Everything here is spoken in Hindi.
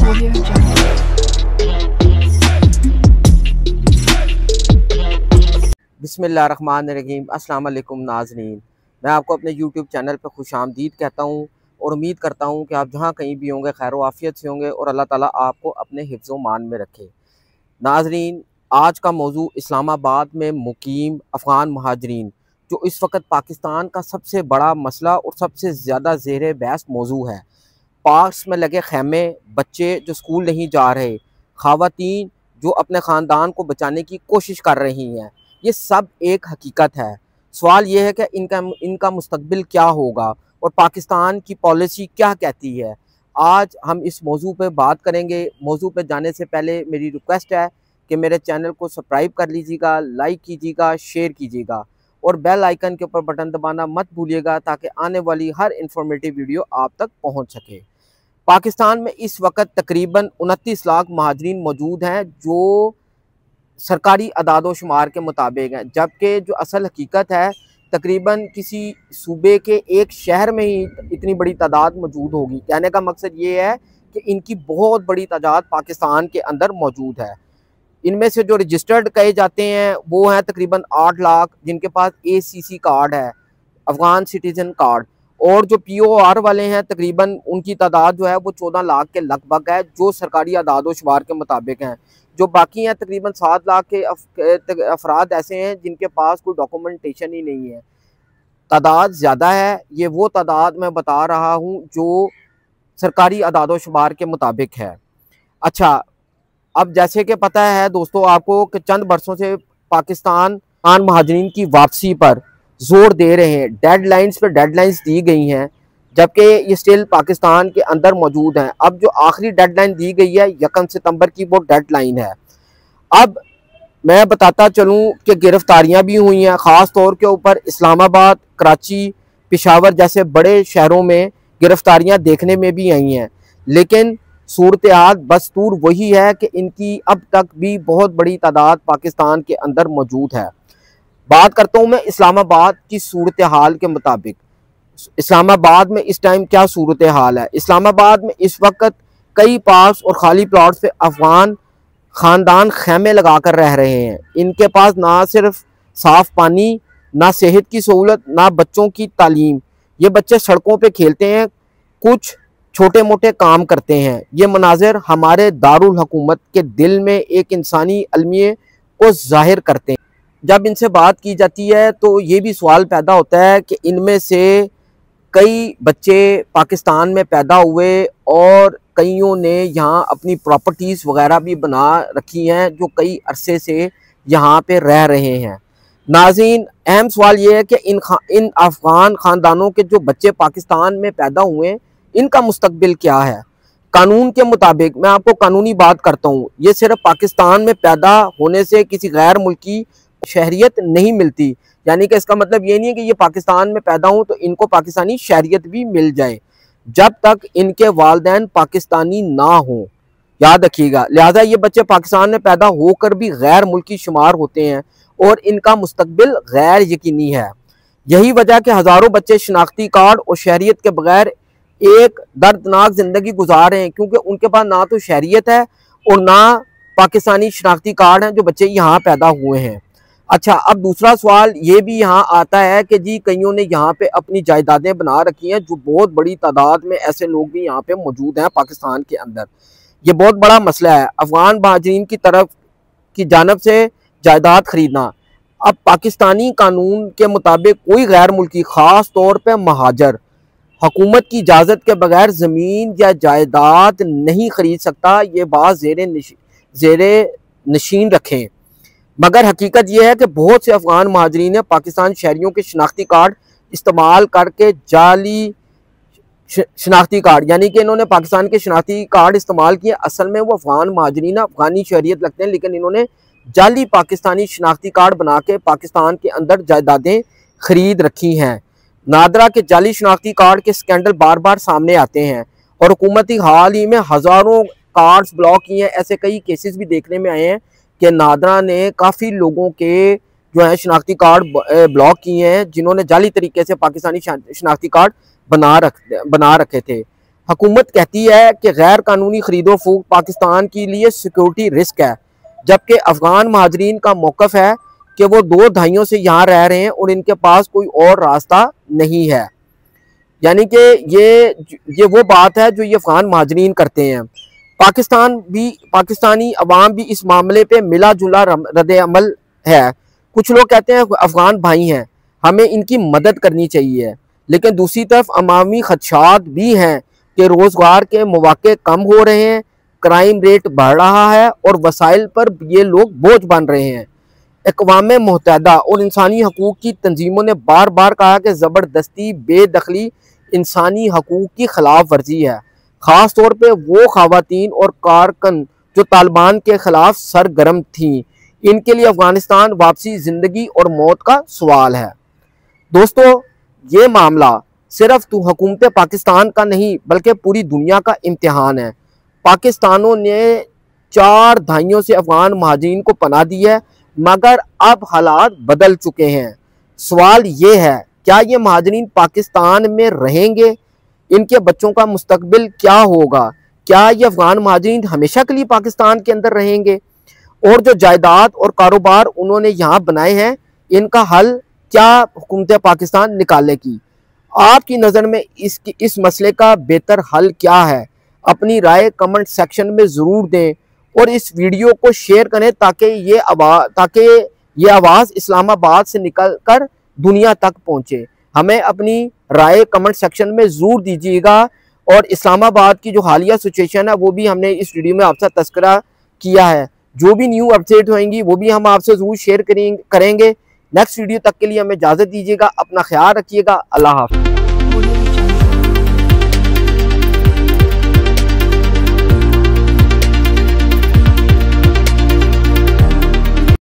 बिस्मिल्लाहिर्रहमानिर्रहीम। अस्सलाम वालेकुम नाज़रीन, मैं आपको अपने यूट्यूब चैनल पर खुशामदीद कहता हूँ और उम्मीद करता हूँ कि आप जहाँ कहीं भी होंगे खैर आफियत से होंगे और अल्लाह ताला आपको अपने हिफ्ज़ व मान में रखे। नाज़रीन, आज का मौजू इस्लामाबाद में मुकीम अफ़गान महाजरीन जो इस वक्त पाकिस्तान का सबसे बड़ा मसला और सबसे ज़्यादा ज़ेर बहस मौजू है। पार्क्स में लगे ख़ैमे, बच्चे जो स्कूल नहीं जा रहे, ख़वातीन जो अपने ख़ानदान को बचाने की कोशिश कर रही हैं, ये सब एक हकीकत है। सवाल ये है कि इनका मुस्तकबिल क्या होगा और पाकिस्तान की पॉलिसी क्या कहती है। आज हम इस मौजू पे बात करेंगे। मौजू पे जाने से पहले मेरी रिक्वेस्ट है कि मेरे चैनल को सब्सक्राइब कर लीजिएगा, लाइक कीजिएगा, शेयर कीजिएगा और बेल आइकन के ऊपर बटन दबाना मत भूलिएगा ताकि आने वाली हर इंफॉर्मेटिव वीडियो आप तक पहुंच सके। पाकिस्तान में इस वक्त तकरीबन 29 लाख महाजरीन मौजूद हैं जो सरकारी अदाद शुमार के मुताबिक हैं, जबकि जो असल हकीकत है तकरीबन किसी सूबे के एक शहर में ही इतनी बड़ी तादाद मौजूद होगी। कहने का मकसद ये है कि इनकी बहुत बड़ी तादाद पाकिस्तान के अंदर मौजूद है। इनमें से जो रजिस्टर्ड कहे जाते हैं वो हैं तकरीबन 8 लाख जिनके पास ACC कार्ड है, अफ़गान सिटीज़न कार्ड, और जो POR वाले हैं तकरीबन उनकी तादाद जो है वो 14 लाख के लगभग है जो सरकारी अदाद शुमार के मुताबिक हैं। जो बाकी हैं तकरीबन 7 लाख के अफराद ऐसे हैं जिनके पास कोई डॉक्यूमेंटेशन ही नहीं है। तादाद ज़्यादा है। ये वो तादाद मैं बता रहा हूँ जो सरकारी अदाद शुमार के मुताबिक है। अच्छा, अब जैसे कि पता है दोस्तों आपको कि चंद बरसों से पाकिस्तान महाजरीन की वापसी पर जोर दे रहे हैं। डेडलाइंस पे डेडलाइंस दी गई हैं जबकि ये स्टिल पाकिस्तान के अंदर मौजूद हैं। अब जो आखिरी डेडलाइन दी गई है 1 सितंबर की, वो डेडलाइन है। अब मैं बताता चलूँ कि गिरफ्तारियां भी हुई हैं, ख़ास तौर के ऊपर इस्लामाबाद, कराची, पेशावर जैसे बड़े शहरों में गिरफ्तारियां देखने में भी आई हैं। लेकिन सूरत-ए-हाल बदस्तूर वही है कि इनकी अब तक भी बहुत बड़ी तादाद पाकिस्तान के अंदर मौजूद है। बात करता हूँ मैं इस्लामाबाद की सूरत-ए-हाल के मुताबिक। इस्लामाबाद में इस टाइम क्या सूरत हाल है। इस्लामाबाद में इस वक्त कई पार्क्स और खाली प्लॉट्स पे अफ़गान ख़ानदान ख़ैमे लगा कर रह रहे हैं। इनके पास ना सिर्फ साफ़ पानी, ना सेहत की सहूलत, ना बच्चों की तालीम। ये बच्चे सड़कों पे खेलते हैं, कुछ छोटे मोटे काम करते हैं। ये मनाज़िर हमारे दारुल हुकूमत के दिल में एक इंसानी अलमिये को ज़ाहिर करते हैं। जब इनसे बात की जाती है तो ये भी सवाल पैदा होता है कि इनमें से कई बच्चे पाकिस्तान में पैदा हुए और कईयों ने यहाँ अपनी प्रॉपर्टीज़ वगैरह भी बना रखी हैं जो कई अरसे से यहाँ पे रह रहे हैं। नाज़रीन, अहम सवाल ये है कि इन अफ़गान ख़ानदानों के जो बच्चे पाकिस्तान में पैदा हुए हैं इनका मुस्तकबिल क्या है। कानून के मुताबिक, मैं आपको कानूनी बात करता हूँ, ये सिर्फ पाकिस्तान में पैदा होने से किसी गैर मुल्की शहरियत नहीं मिलती। यानी कि इसका मतलब ये नहीं है कि ये पाकिस्तान में पैदा हों तो इनको पाकिस्तानी शहरियत भी मिल जाए जब तक इनके वालिदैन पाकिस्तानी ना हों। याद रखिएगा। लिहाजा ये बच्चे पाकिस्तान में पैदा होकर भी गैर मुल्की शुमार होते हैं और इनका मुस्तकबिल गैर यकीनी है। यही वजह कि हज़ारों बच्चे शनाख्ती कार्ड और शहरियत के बगैर एक दर्दनाक ज़िंदगी गुजार रहे हैं क्योंकि उनके पास ना तो शहरियत है और ना पाकिस्तानी शनाख्ती कार्ड हैं जो बच्चे यहाँ पैदा हुए हैं। अच्छा, अब दूसरा सवाल ये भी यहाँ आता है कि जी कईयों ने यहाँ पे अपनी जायदादें बना रखी हैं, जो बहुत बड़ी तादाद में ऐसे लोग भी यहाँ पे मौजूद हैं पाकिस्तान के अंदर। ये बहुत बड़ा मसला है अफ़गान महाजरीन की तरफ की जानब से जायदाद खरीदना। अब पाकिस्तानी कानून के मुताबिक कोई गैर मुल्की, ख़ास तौर पर महाजर, हुकूमत की इजाज़त के बगैर ज़मीन या जायदाद नहीं खरीद सकता। ये बात ज़ेरे नशीन रखें। मगर हकीकत यह है कि बहुत से अफ़गान महाजरीन ने पाकिस्तान शहरियों के शनाख्ती कार्ड इस्तेमाल करके जाली शनाख्ती कार्ड, यानी कि इन्होंने पाकिस्तान के शनाख्ती कार्ड इस्तेमाल किए। असल में वो अफ़गान महाजरीन अफ़गानी शहरियत लगते हैं, लेकिन इन्होंने जाली पाकिस्तानी शनाख्ती कार्ड बना के पाकिस्तान के अंदर जायदादें खरीद रखी हैं। नादरा के जाली शनाख्ती कार्ड के स्कैंडल बार बार सामने आते हैं और हुकूमती हाल ही में हज़ारों कार्ड्स ब्लॉक किए हैं। ऐसे कई केसेस भी देखने में आए हैं कि नादरा ने काफ़ी लोगों के जो है शनाख्ती कार्ड ब्लॉक किए हैं जिन्होंने जाली तरीके से पाकिस्तानी शनाख्ती कार्ड बना रखे थे। हुकूमत कहती है कि गैर कानूनी खरीदो फरोख्त पाकिस्तान के लिए सिक्योरिटी रिस्क है, जबकि अफगान महाजरीन का मौक़िफ़ है कि वो 2 दहाइयों से यहाँ रह रहे हैं और इनके पास कोई और रास्ता नहीं है। यानी कि ये वो बात है जो ये अफगान महाजरीन करते हैं। पाकिस्तानी अवाम भी इस मामले पे मिला जुला रद्द अमल है। कुछ लोग कहते हैं अफगान भाई हैं, हमें इनकी मदद करनी चाहिए, लेकिन दूसरी तरफ अवामी खदशात भी हैं कि रोज़गार के मौके कम हो रहे हैं, क्राइम रेट बढ़ रहा है और वसाइल पर ये लोग बोझ बन रहे हैं। अक़वाम मुत्तहिदा और इंसानी हकूक़ की तंजीमों ने बार बार कहा कि ज़बरदस्ती बेदखली इंसानी हकूक़ की खिलाफ वर्जी है, ख़ास तौर पर वो ख़वातीन और कारकन जो तालिबान के ख़िलाफ़ सरगर्म थीं। इनके लिए अफ़गानिस्तान वापसी ज़िंदगी और मौत का सवाल है। दोस्तों, ये मामला सिर्फ तो हुकूमत पाकिस्तान का नहीं बल्कि पूरी दुनिया का इम्तिहान है। पाकिस्तानों ने 4 दहाइयों से अफगान महाजिरीन को पनाह दी है, मगर अब हालात बदल चुके हैं। सवाल ये है, क्या ये महाजिरीन पाकिस्तान में रहेंगे? इनके बच्चों का मुस्तकबिल क्या होगा? क्या ये अफगान महाजिरीन हमेशा के लिए पाकिस्तान के अंदर रहेंगे? और जो जायदाद और कारोबार उन्होंने यहाँ बनाए हैं, इनका हल क्या हुकूमत पाकिस्तान निकालेगी? आपकी नज़र में इस मसले का बेहतर हल क्या है? अपनी राय कमेंट सेक्शन में ज़रूर दें और इस वीडियो को शेयर करें ताकि ये आवाज़ इस्लामाबाद से निकल कर दुनिया तक पहुँचे। हमें अपनी राय कमेंट सेक्शन में ज़रूर दीजिएगा और इस्लामाबाद की जो हालिया सिचुएशन है वो भी हमने इस वीडियो में आपसे तस्करा किया है। जो भी न्यू अपडेट होंगी वो भी हम आपसे ज़रूर शेयर करेंगे। नेक्स्ट वीडियो तक के लिए हमें इजाज़त दीजिएगा। अपना ख्याल रखिएगा। अल्लाह हाफ़िज़।